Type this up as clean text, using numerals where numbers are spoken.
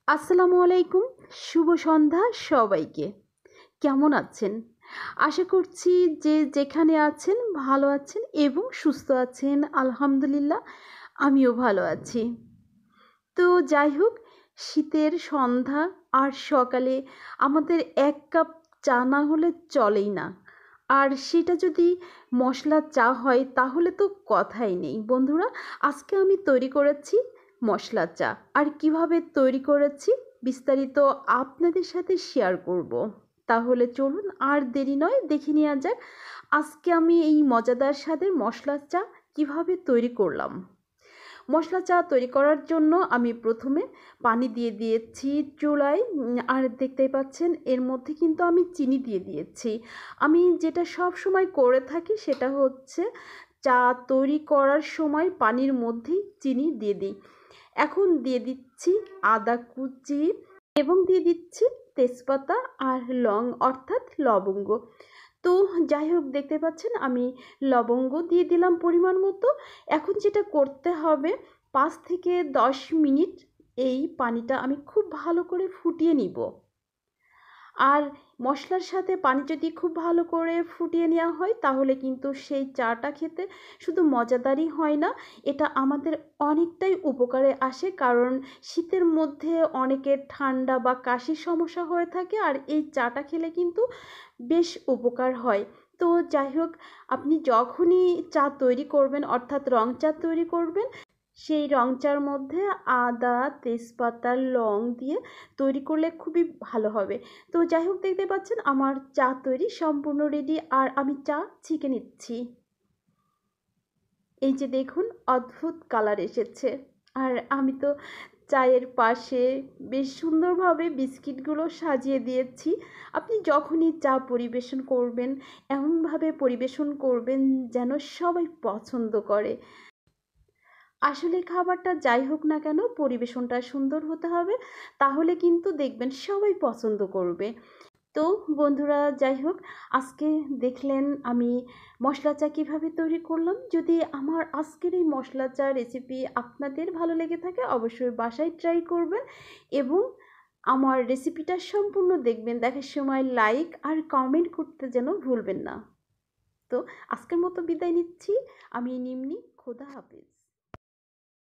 আসসালামু আলাইকুম, শুভ সন্ধ্যা সবাইকে। কেমন আছেন? আশা করছি যে যেখানে আছেন ভালো আছেন এবং সুস্থ আছেন। আলহামদুলিল্লাহ, আমিও ভালো আছি। তো যাই হোক, শীতের সন্ধ্যা আর সকালে আমাদের এক কাপ চা না হলে চলেই না। আর সেটা যদি মশলা চা হয় তাহলে তো কথাই নেই। বন্ধুরা, আজকে আমি তৈরি করেছি মশলা চা। আর কিভাবে তৈরি করেছি বিস্তারিত আপনাদের সাথে শেয়ার করব। তাহলে চলুন আর দেরি নয়, দেখে নেওয়া যাক আজকে আমি এই মজাদার স্বাদের মশলা চা কিভাবে তৈরি করলাম। মশলা চা তৈরি করার জন্য আমি প্রথমে পানি দিয়ে দিয়েছি চুলায়। আর দেখতেই পাচ্ছেন এর মধ্যে কিন্তু আমি চিনি দিয়ে দিয়েছি। আমি যেটা সব সময় করে থাকি সেটা হচ্ছে চা তৈরি করার সময় পানির মধ্যেই চিনি দিয়ে দিই। এখন দিয়ে দিচ্ছি আদা কুচি এবং দিয়ে দিচ্ছি তেজপাতা আর লং অর্থাৎ লবঙ্গ। তো যাই হোক, দেখতে পাচ্ছেন আমি লবঙ্গ দিয়ে দিলাম পরিমাণ মতো। এখন যেটা করতে হবে, 5 থেকে 10 মিনিট এই পানিটা আমি খুব ভালো করে ফুটিয়ে নিব। আর মশলার সাথে পানি যদি খুব ভালো করে ফুটিয়ে নেওয়া হয় তাহলে কিন্তু সেই চাটা খেতে শুধু মজাদারই হয় না, এটা আমাদের অনেকটাই উপকারে আসে। কারণ শীতের মধ্যে অনেকের ঠান্ডা বা কাশির সমস্যা হয়ে থাকে, আর এই চাটা খেলে কিন্তু বেশ উপকার হয়। তো যাই হোক, আপনি যখনই চা তৈরি করবেন অর্থাৎ রং চা তৈরি করবেন, সেই রং চার মধ্যে আদা তেজপাতা লং দিয়ে তৈরি করলে খুবই ভালো হবে। তো যাই হোক, দেখতে পাচ্ছেন আমার চা তৈরি সম্পূর্ণ রেডি। আর আমি চা ছেঁকে নিচ্ছি। এই যে দেখুন, অদ্ভুত কালার এসেছে। আর আমি তো চায়ের পাশে বেশ সুন্দরভাবে বিস্কিটগুলো সাজিয়ে দিয়েছি। আপনি যখনই চা পরিবেশন করবেন এমনভাবে পরিবেশন করবেন যেন সবাই পছন্দ করে। আসলে খাবারটা যাই হোক না কেন পরিবেশনটা সুন্দর হতে হবে, তাহলে কিন্তু দেখবেন সবাই পছন্দ করবে। তো বন্ধুরা, যাই হোক, আজকে দেখলেন আমি মশলা চা কীভাবে তৈরি করলাম। যদি আমার আজকের এই মশলা চা রেসিপি আপনাদের ভালো লেগে থাকে অবশ্যই বাসায় ট্রাই করবেন এবং আমার রেসিপিটা সম্পূর্ণ দেখবেন। দেখার সময় লাইক আর কমেন্ট করতে যেন ভুলবেন না। তো আজকের মতো বিদায় নিচ্ছি। আমি নিম্নি, খোদা হাফেজ।